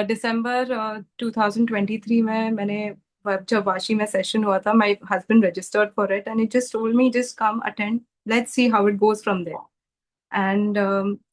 दिसंबर 2023 में मैंने जब वाशी में सेशन हुआ था, my husband registered for it and he just told me just come attend, let's see how it goes from there. And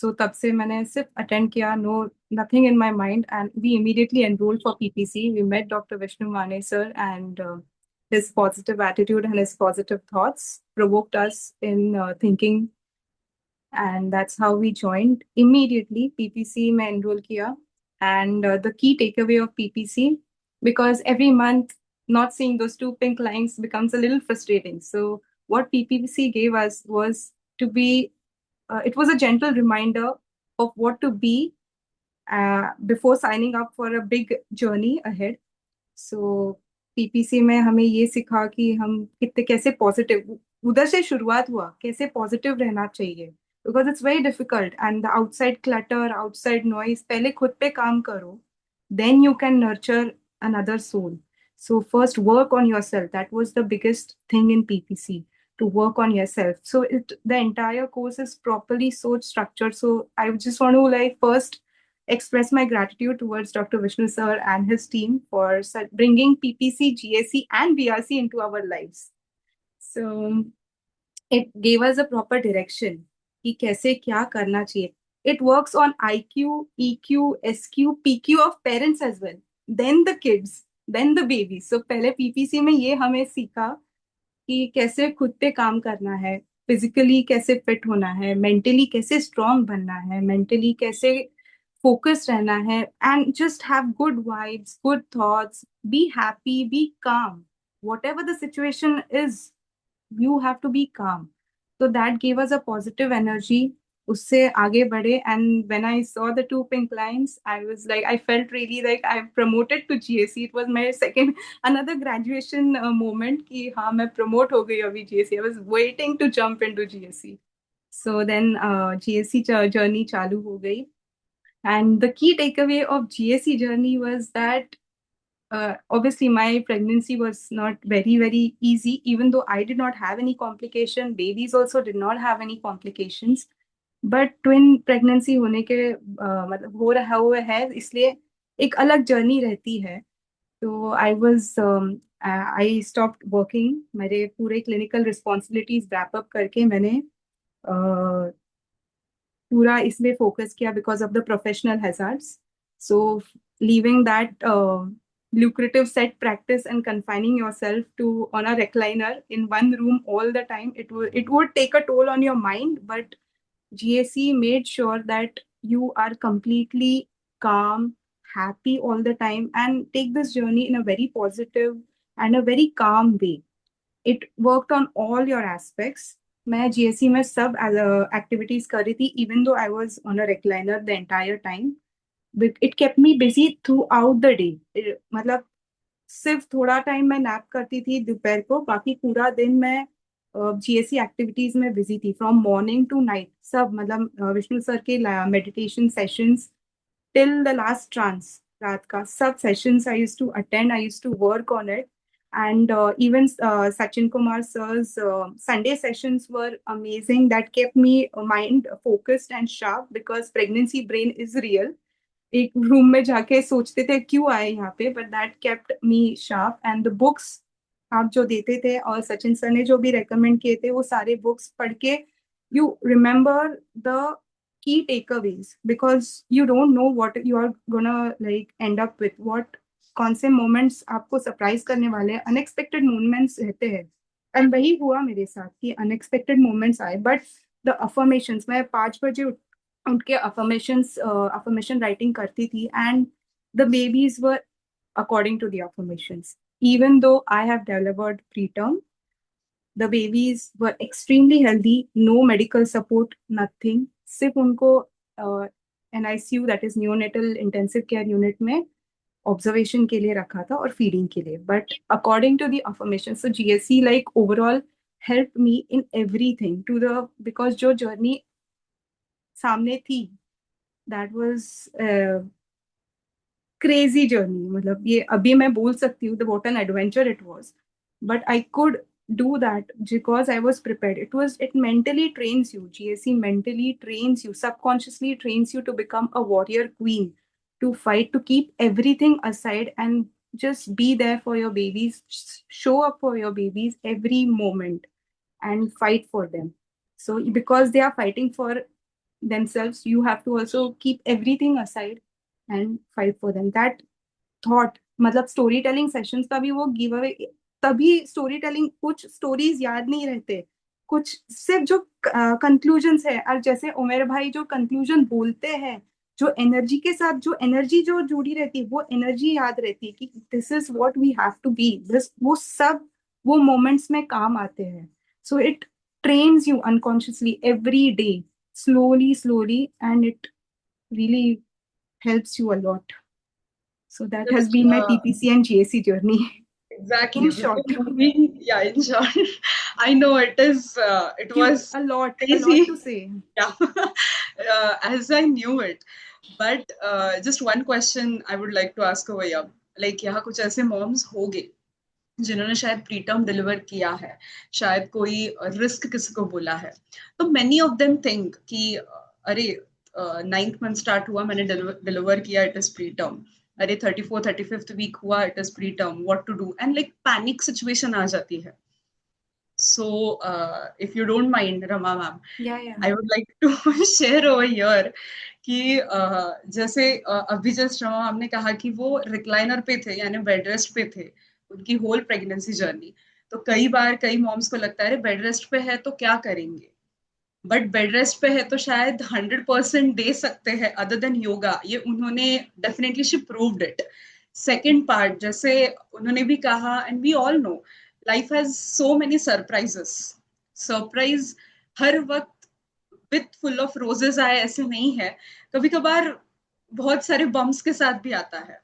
so तब से मैंने सिर्फ अटेंड किया, no nothing in my mind, and we immediately enrolled for PPC. We met doctor Vishnu Mane sir and his positive attitude and his positive thoughts provoked us in thinking, and that's how we joined immediately PPC में enroll किया. And the key takeaway of PPC, because every month not seeing those two pink lines becomes a little frustrating. So what PPC gave us was to be, it was a gentle reminder of what to be before signing up for a big journey ahead. So PPC में हमें ये सिखा कि हम कितने कैसे positive, उधर से शुरुआत हुआ कैसे पॉजिटिव रहना चाहिए, because it's very difficult and the outside clutter, outside noise, पहले खुद पे काम करो, then you can nurture another soul. So first work on yourself. That was the biggest thing in PPC, to work on yourself. So the entire course is properly so structured. So I just want to like first express my gratitude towards Dr. Vishnu sir and his team for bringing PPC, GSC, and BRC into our lives. So it gave us a proper direction कि कैसे क्या करना चाहिए. It works on IQ, EQ, SQ, PQ of parents as well. Then the kids, then the babies. So पहले PPC में ये हमें सीखा कि कैसे खुद पे काम करना है, फिजिकली कैसे फिट होना है, मेंटली कैसे स्ट्रांग बनना है, मेंटली कैसे फोकस रहना है, and just have good vibes, good thoughts, be happy, be calm, whatever the situation is, you have to be calm. So that gave us a positive energy. उससे आगे बढ़े, and when I saw the two pink lines, I was like, I felt really like I promoted to GSC. It was my second, another graduation moment कि हाँ मैं promote हो गई अभी GSC. I was waiting to jump into GSC. So then GSC journey चालू हो गई, and the key takeaway of GSC journey was that obviously my pregnancy was not very easy, even though I did not have any complication. Babies also did not have any complications. But twin pregnancy होने के मतलब हो रहा हुआ है, इसलिए एक अलग जर्नी रहती है. तो आई स्टॉप वर्किंग, मेरे पूरे क्लिनिकल रिस्पॉन्सिबिलिटीज रैप अप करके मैंने पूरा इसमें फोकस किया because of the professional hazards. So leaving that lucrative set practice and confining yourself to on a recliner in one room all the time, it would take a toll on your mind. But GSC made sure that you are completely calm, happy all the time, and take this journey in a very positive and a very calm way. It worked on all your aspects. मैं GSC में सब activities कर रही थी, even though I was on a recliner the entire time. It kept me busy through out the day. मतलब सिर्फ थोड़ा time मैं नैप करती थी दोपहर को, बाकी पूरा दिन मैं जीएससी एक्टिविटीज में बिजी थी, फ्रॉम मॉर्निंग टू नाइट. सब मतलब विष्णु सर के meditation sessions till the last trance, रात का सब sessions I use to attend, I use to work on it. And even Sachin Kumar sir's Sunday sessions were amazing. That kept me mind focused and sharp because pregnancy brain is real. एक room में जाके सोचते थे क्यों आए यहाँ पे, but that kept me sharp. And the books आप जो देते थे और सचिन सर ने जो भी रेकमेंड किए थे, वो सारे बुक्स पढ़ के you remember the key takeaways, because you don't know what you are gonna like end up with, what कौन से मोमेंट्स आपको सरप्राइज करने वाले हैं. अनएक्सपेक्टेड मोमेंट्स रहते हैं, एंड वही हुआ मेरे साथ कि अनएक्सपेक्टेड मोमेंट्स आए. बट द अफर्मेशंस, मैं 5 बजे उनके affirmation writing करती थी, and the babies were according to the affirmations. Even though I have delivered preterm, the babies were extremely healthy, no medical support, nothing. सिर्फ उनको NICU, that is neonatal intensive care unit में observation के लिए रखा था और feeding के लिए. But according to the affirmation, so GSC like overall help me in everything to the, because जो जर्नी सामने थी, दैट वाज क्रेजी जर्नी. मतलब ये अभी मैं बोल सकती हूँ what an adventure it was, but I could do that because I was prepared. It mentally trains you. GSC mentally trains you, subconsciously trains you to become a warrior queen, to fight, to keep everything aside and just be there for your babies, show up for your babies every moment and fight for them. So because they are fighting for themselves, you have to also keep everything aside and fight for them. That thought, मतलब story telling sessions का भी वो give away, तभी story telling, कुछ stories याद नहीं रहते, कुछ सिर्फ जो कंक्लूजन्स है, और जैसे उमेर भाई जो कंक्लूजन बोलते हैं, जो एनर्जी के साथ, जो एनर्जी जो जुड़ी रहती है, वो एनर्जी याद रहती है कि this is what we have to be, this, वो सब वो मोमेंट्स में काम आते हैं. So it trains you unconsciously every day, slowly slowly, and it really helps you a lot. So that has Just been my PPC and GAC journey exactly in before short. moving, yeah, in short, I know it is. It was A lot to crazy. say. Yeah, as I knew it. But just one question I would like to ask over here. Like यहाँ कुछ ऐसे moms होंगे जिन्होंने शायद preterm deliver किया है, शायद कोई रिस्क किसी को बोला है, तो मेनी ऑफ देम थिंक कि अरे 9th मंथ स्टार्ट हुआ, मैंने डिलीवर किया, इट इज प्रीटर्म, अरे 34th 35th वीक हुआ, it is preterm, what to do, and like panic situation आ जाती है. So, if you don't mind, Rama ma'am, Yeah. I would like to share over here कि जैसे अभी just Rama ma'am ने कहा कि वो रिक्लाइनर पे थे, यानी बेड रेस्ट पे थे उनकी होल प्रेगनेंसी जर्नी. तो कई बार कई मॉम्स को लगता है बेड रेस्ट पे है तो क्या करेंगे, बट बेड रेस्ट पे है तो शायद 100% दे सकते हैं अदर देन योगा. ये उन्होंने definitely she proved it. Second part, जैसे उन्होंने भी कहा, and we all know life has so many surprises. Surprise हर वक्त विथ फुल ऑफ रोजेस आए ऐसे नहीं है, कभी कभार बहुत सारे बम्स के साथ भी आता है.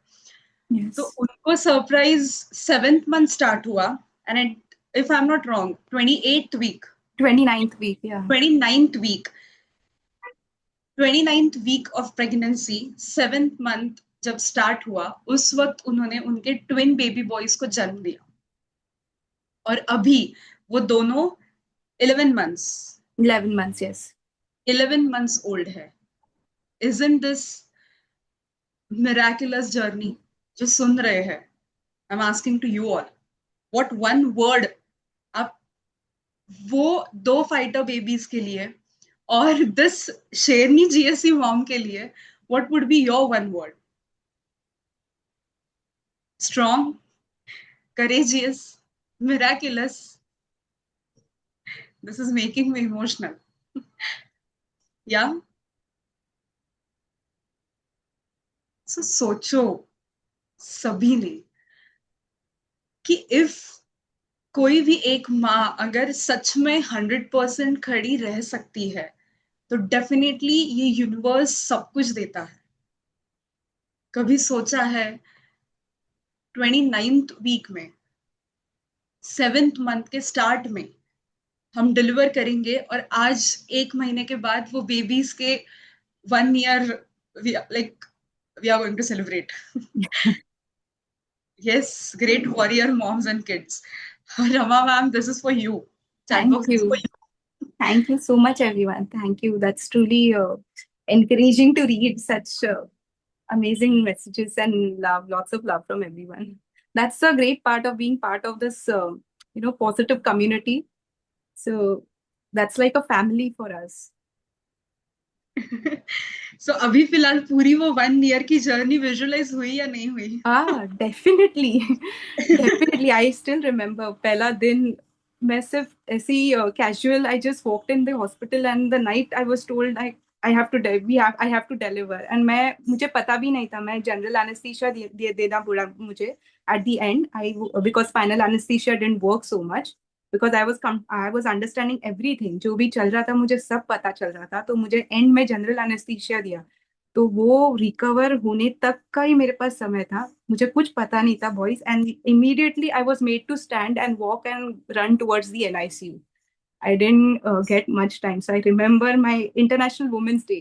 तो Yes. उनको सरप्राइज 7th मंथ स्टार्ट हुआ, and if I am not wrong 28th week, 29th week. Yeah. 29th week, 29th week of pregnancy, 7th month जब स्टार्ट हुआ, उस वक्त उन्होंने उनके ट्विन बेबी बॉयज को जन्म दिया. और अभी वो दोनों 11 months, 11 months. Yes. 11 months old है. Isn't this miraculous journey? जो सुन रहे हैं, I'm asking to you all, what one word आप वो दो फाइटर बेबीज के लिए और दिस शेरनी जीएससी मॉम के लिए, what would be your one word? Strong, courageous, miraculous. This is making me emotional. Yeah. So सोचो सभी ने कि इफ कोई भी एक माँ अगर सच में 100% खड़ी रह सकती है, तो डेफिनेटली ये यूनिवर्स सब कुछ देता है. कभी सोचा है 29th वीक में, 7th मंथ के स्टार्ट में हम डिलीवर करेंगे, और आज 1 महीने के बाद वो बेबीज के 1 year, like we are going to celebrate. Yes, great warrior moms and kids. Rama ma'am, this is for you. Chat Thank box is for you. you. Thank you so much, everyone. Thank you. That's truly encouraging to read such amazing messages and love, lots of love from everyone. That's a great part of being part of this, positive community. So that's like a family for us. So अभी फिलहाल पूरी वो 1 year की journey visualise हुई या नहीं हुई? Definitely. Definitely. I still remember पहला दिन मैं सिर्फ ऐसे ही casual, I just walked in the hospital and the night I was told I have to I have to deliver, and मुझे पता भी नहीं था, मैं general anesthesia देना पड़ा मुझे at the end. Because spinal anesthesia didn't work so much, because I was understanding everything, जो भी चल रहा था मुझे सब पता चल रहा था, तो मुझे end में general anesthesia दिया. तो वो रिकवर होने तक का ही मेरे पास समय था, मुझे कुछ पता नहीं था boys, and immediately I was made to stand and walk and run towards the NICU. I didn't get much time. So I remember my International Women's Day,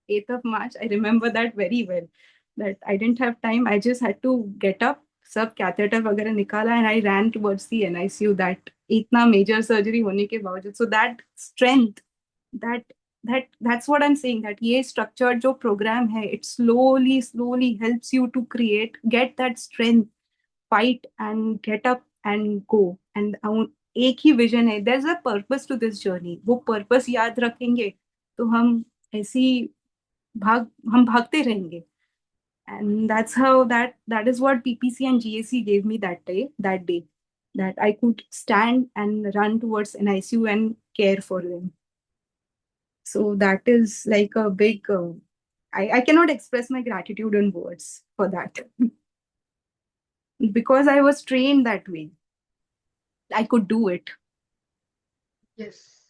8th of March. I remember that very well. That I didn't have time. I just had to get up, सब catheter वगैरह निकाला, and I ran towards the NICU. That इतना major surgery होने के बावजूद. So that strength, that that's what I'm saying, that ये structured जो program है, it slowly helps you to get that strength, fight and get up and go. And एक ही vision है, there's a purpose to this journey. वो purpose याद रखेंगे तो हम ऐसी हम भागते रहेंगे. And that's how that is what PPC and GAC gave me that day, that I could stand and run towards an ICU and care for them. So that is like a big I cannot express my gratitude in words for that. Because I was trained that way, I could do it. Yes.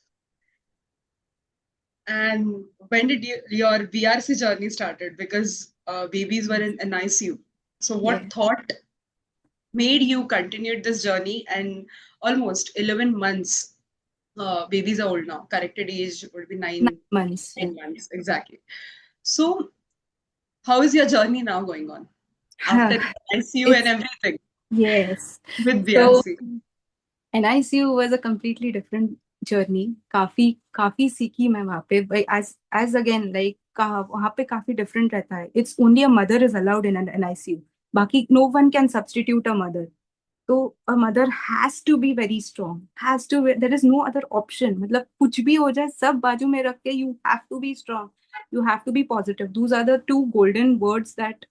And when did your VRC journey started? Because babies were in an ICU. So Yeah. what thought made you continue this journey? And almost 11 months, babies are old now. Corrected age would be 9 months. Yeah. 9 months, exactly. So how is your journey now going on after ICU and It's everything yes. with So VRC? NICU was a completely different journey. काफी काफी सीखी मैं वहाँ पे. As again, like वहाँ पे काफी different रहता है. It's only a mother is allowed in an NICU. बाकी no one can substitute a mother. तो a mother has to be very strong. There is no other option. मतलब कुछ भी हो जाए सब बाजू में रख के you have to be strong. You have to be positive. Those are the two golden words that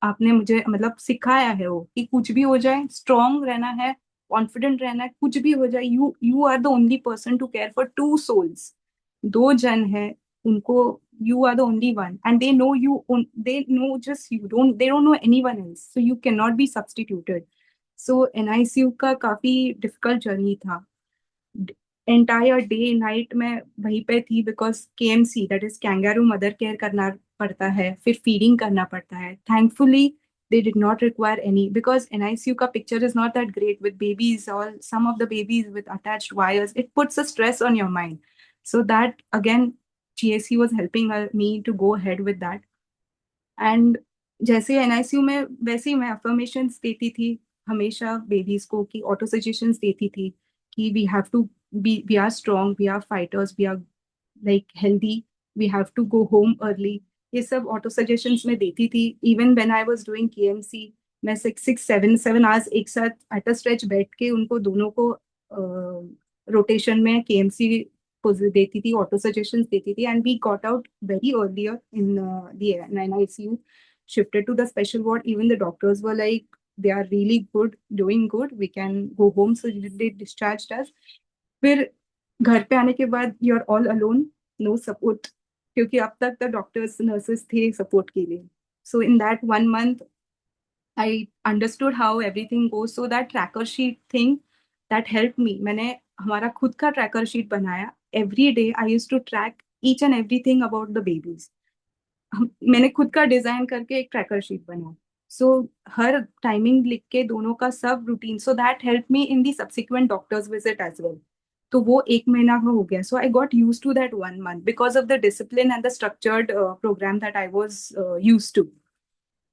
आपने मुझे मतलब सिखाया है, वो कि कुछ भी हो जाए स्ट्रॉन्ग रहना है, कॉन्फिडेंट रहना है, कुछ भी हो जाए you you are the only person to care for two souls. दो जन है उनको, you are the only one and they know you, they know just you, they don't know anyone else, so you can not be substituted. So NICU का काफी difficult journey था. Entire day night मैं वहीं पे थी because KMC that is kangaroo mother care करना पड़ता है, फिर फीडिंग करना पड़ता है. Thankfully they did not require any, because NICU ka picture is not that great with babies, or some of the babies with attached wires. It puts a stress on your mind. So that again, GAC was helping me to go ahead with that. And जैसे NICU में वैसे ही मैं affirmations देती थी हमेशा babies को, कि auto suggestions देती थी कि we have to we are strong, we are fighters, we are like healthy, we have to go home early. ये सब ऑटो सजेशंस में देती थी. Even when I was doing KMC, मैं 6 6 7 7 आवर्स एक साथ एट अ स्ट्रेच बैठ के उनको दोनों को रोटेशन में केएमसी देती थी, ऑटो सजेशंस देती थी. And we got out very earlier in the ICU, shifted to the special ward. Even the doctors were like, they are really good, doing good, we can go home. So they discharged us. फिर घर पे आने के बाद you are all alone, no support, क्योंकि अब तक the doctors nurses थे सपोर्ट के लिए. So in that 1 month I understood how everything goes. So that tracker sheet thing, that helped me. मैंने हमारा खुद का ट्रैकर शीट बनाया. Every day I used to track each and everything about the babies. मैंने खुद का design करके एक ट्रैकर शीट बनाया. सो हर टाइमिंग लिख के दोनों का सब routine. So that help me in the subsequent doctors visit as well. तो वो 1 महीना का हो गया. So I got use to that 1 month because of the discipline and the structured program that I was use to.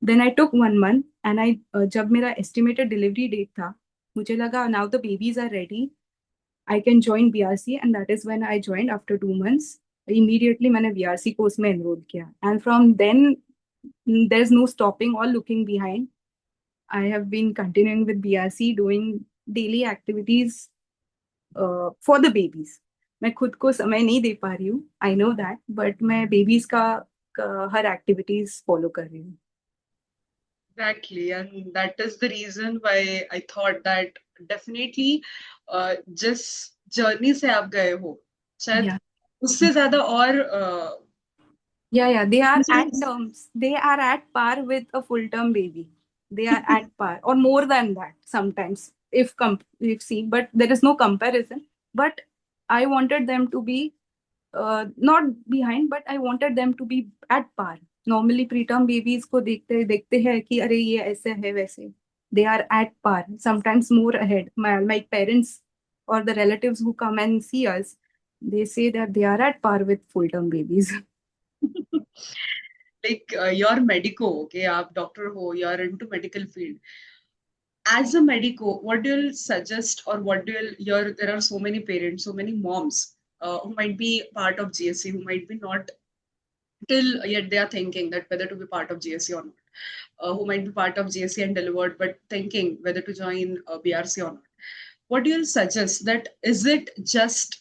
Then I took 1 month and I जब मेरा estimated delivery date था, मुझे लगा now the babies are ready, I can join BRC, and that is when I joined after 2 months. Immediately मैंने BRC course में enroll किया. And from then, there's no stopping or looking behind. I have been continuing with BRC, doing daily activities for the babies. मैं खुद को समय नहीं दे पा रही हूँ, I know that, but मैं babies का हर activities follow कर रही हूँ. Exactly, and that is the reason why I thought that definitely जिस जर्नी से आप गए हो शायद Yeah. उससे ज्यादा और Yeah, they are at incidents- terms. They are at par with a full-term baby. They are at par, or more than that sometimes, if seen. But there is no comparison. But I wanted them to be not behind, but I wanted them to be at par. Normally, preterm babies को देखते हैं कि अरे ये ऐसे है वैसे. They are at par. Sometimes more ahead. My parents or the relatives who come and see us, they say that they are at par with full-term babies. like you're medico, okay, आप doctor हो, you're into medical field. As a medico, what do you suggest, or what do you, there are so many parents, so many moms who might be part of GSC, who might be not till yet they are thinking that whether to be part of GSC or not, who might be part of GSC and delivered, but thinking whether to join BRC or not. What do you suggest? That is it just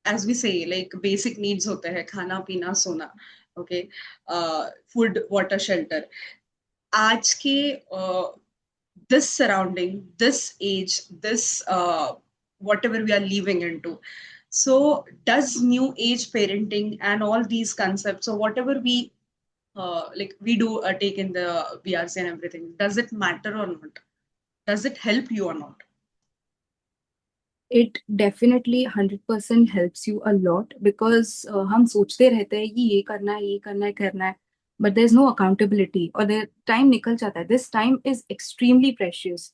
as we say, like basic needs hote hai, khana, pina, sona, okay, food, water, shelter. आज के this surrounding, this age, this whatever we are living into. So, does new age parenting and all these concepts, or whatever we like we do take in the BRC and everything, does it matter or not? Does it help you or not? It definitely 100% helps you a lot because हम सोचते रहते हैं कि ये करना है, ये करना है, करना है, but there's no accountability or the time निकल जाता है. This time is extremely precious.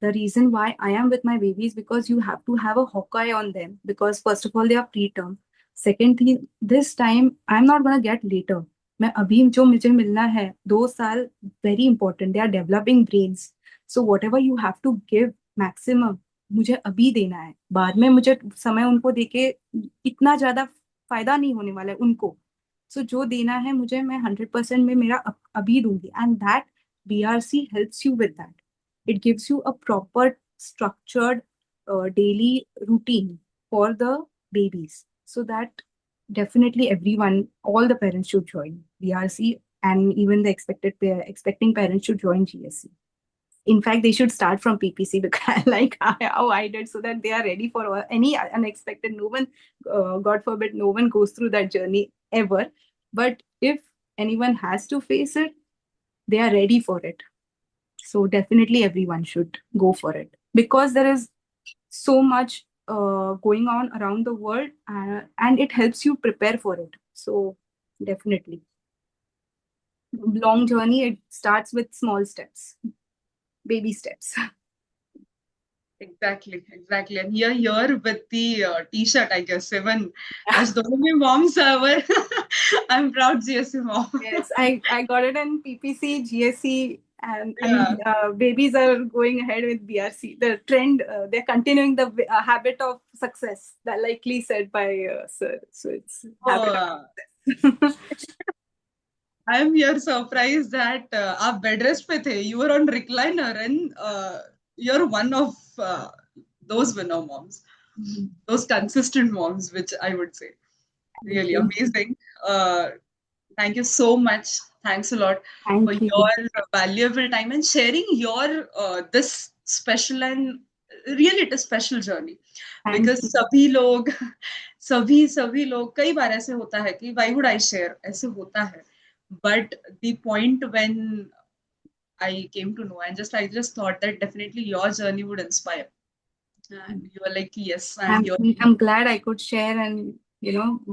The reason why I am with my babies because you have to have a hawkeye on them because first of all they are preterm. Second thing, this time I'm not gonna get later. मैं अभी जो मुझे मिलना है 2 साल very important. They are developing brains. So whatever you have to give maximum मुझे अभी देना है. बाद में मुझे समय उनको देके इतना ज्यादा फायदा नहीं होने वाला है उनको. So जो देना है मुझे मैं 100% में मेरा अभी दूंगी. And that BRC helps you with that. It gives you a proper structured daily routine for the babies. So that definitely everyone, all the parents should join BRC and even the expecting parents should join GSC. In fact, they should start from PPC because like how I did so that they are ready for any unexpected. No one, God forbid, no one goes through that journey ever. But if anyone has to face it, they are ready for it. So definitely everyone should go for it because there is so much going on around the world and it helps you prepare for it. So definitely. Long journey, it starts with small steps, baby steps. Exactly, exactly. And here with the T-shirt, I guess, even as the only moms ever, I'm proud GSC mom. Yes, I got it in PPC, GSC, and Yeah. babies are going ahead with BRC. The trend, they're continuing the habit of success that likely said by sir. So it's habit Oh, of success. I am here surprised that आप bed rest पे थे. You were on recliner and you're one of those winner moms, those consistent moms, which I would say. Thank Really you. amazing. Uh, Thank you so much. Thanks a lot for Thank you. your valuable time and sharing your this special and really it is special journey. Thank Because you. सभी लोग कई बार ऐसे होता है कि why would I share ऐसे होता है. But the point when I came to know and I just thought that definitely your journey would inspire. And you were like, yes, I'm I'm here. I'm glad I could share and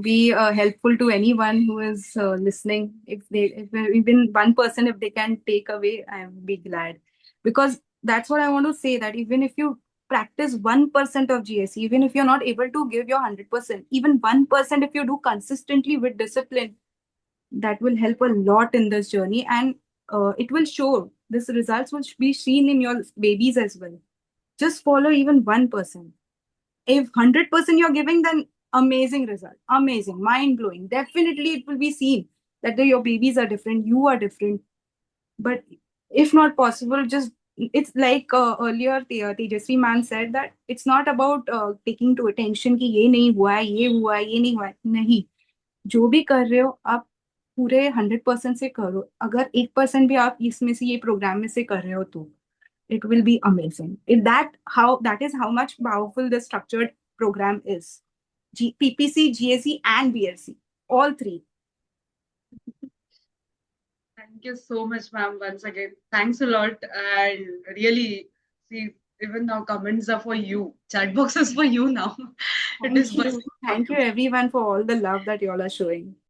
be helpful to anyone who is listening. If even one person, if they can take away, I'll be glad because that's what I want to say. That even if you practice 1% of GSE, even if you're not able to give your 100%, even 1% if you do consistently with discipline, that will help a lot in this journey and it will show. This results will be seen in your babies as well. Just follow even 1%. If 100% you're giving, then amazing result, amazing, mind blowing. Definitely, it will be seen that your babies are different, you are different. But if not possible, just it's like earlier Tejasvi ma'am said that it's not about taking to attention कि ये नहीं हुआ है, ये हुआ है, ये नहीं हुआ है. नहीं, जो भी कर रहे हो आप पूरे 100% से करो. अगर 1% भी आप इसमें से ये प्रोग्राम में से कर रहे हो तो it will be amazing. That is how much powerful the structured program is. PPC, GSE, and BSc, all three. Thank you so much, ma'am, once again. Thanks a lot. And really, see, even now comments are for you. Chat box is for you now. It is Thank you. buzzing for Thank you you. everyone for all the love that you all are showing.